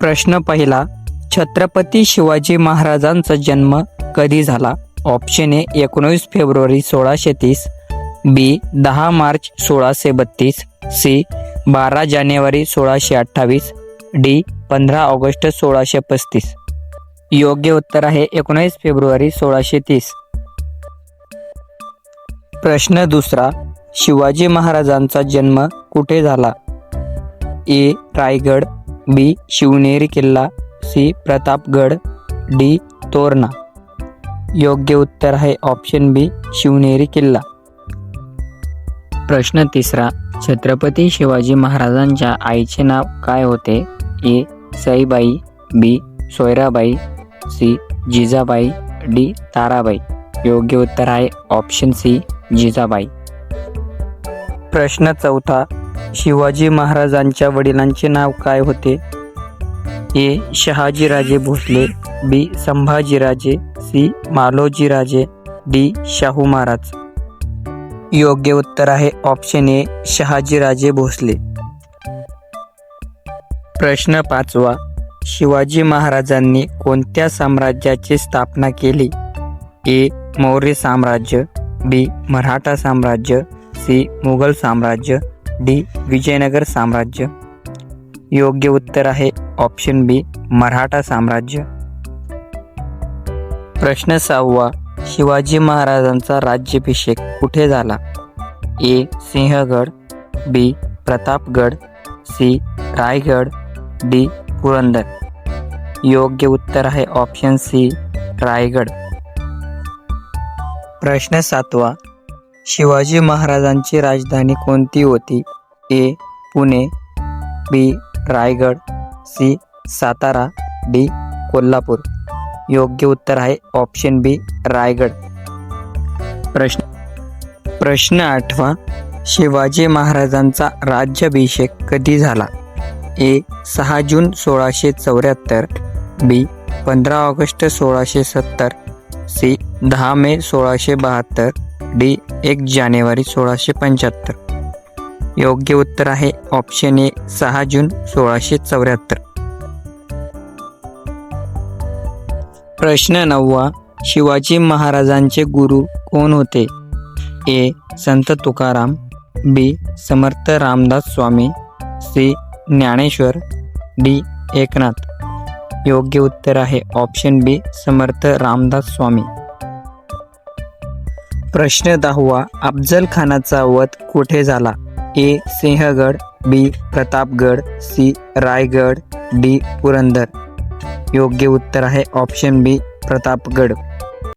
प्रश्न पहिला, छत्रपती शिवाजी महाराजांचा जन्म कधी झाला? ऑप्शन ए 19 फेब्रुवारी 1630, बी 10 मार्च 1632, सी 12 जानेवारी 1628, डी 15 ऑगस्ट 1635. योग्य उत्तर आहे 19 फेब्रुवारी 1630. प्रश्न दुसरा, शिवाजी महाराजांचा जन्म कुठे झाला? ए रायगड, बी शिवनेरी किल्ला, सी प्रतापगड, डी तोरणा. योग्य उत्तर आहे ऑप्शन बी शिवनेरी किल्ला. प्रश्न तिसरा, छत्रपती शिवाजी महाराजांच्या आईचे नाव काय होते? ए सईबाई, बी सोयराबाई, सी जिजाबाई, डी ताराबाई. योग्य उत्तर आहे ऑप्शन सी जिजाबाई. प्रश्न चौथा, शिवाजी महाराजांच्या वडिलांचे नाव काय होते? ए शहाजीराजे भोसले, बी संभाजीराजे, सी मालोजीराजे, डी शाहू महाराज. योग्य उत्तर आहे ऑप्शन ए शहाजीराजे भोसले. प्रश्न पाचवा, शिवाजी महाराजांनी कोणत्या साम्राज्याची स्थापना केली? ए मौर्य साम्राज्य, बी मराठा साम्राज्य, सी मुघल साम्राज्य, डी विजयनगर साम्राज्य. योग्य उत्तर आहे ऑप्शन बी मराठा साम्राज्य. प्रश्न सहावा, शिवाजी महाराजांचा राज्याभिषेक कुठे झाला? ए सिंहगड, बी प्रतापगड, सी रायगड, डी पुरंदर. योग्य उत्तर आहे ऑप्शन सी रायगड. प्रश्न सातवा, शिवाजी महाराजांची राजधानी कोणती होती? ए पुणे, बी रायगड, सी सातारा, डी कोल्हापूर. योग्य उत्तर आहे ऑप्शन बी रायगड. प्रश्न आठवा, शिवाजी महाराजांचा राज्याभिषेक कधी झाला? ए 6 जून 1674, बी 15 ऑगस्ट 1670, सी 10 मे 1672, डी 1 जानेवारी 1675. योग्य उत्तर आहे ऑप्शन ए 6 जून 1674. प्रश्न नववा, शिवाजी महाराजांचे गुरु कोण होते? ए संत तुकाराम, बी समर्थ रामदास स्वामी, सी ज्ञानेश्वर, डी एकनाथ. योग्य उत्तर आहे ऑप्शन बी समर्थ रामदास स्वामी. प्रश्न 10वा, अफजल खानाचा वध कुठे झाला? ए सिंहगड, बी प्रतापगड, सी रायगड, डी पुरंदर. योग्य उत्तर आहे ऑप्शन बी प्रतापगड.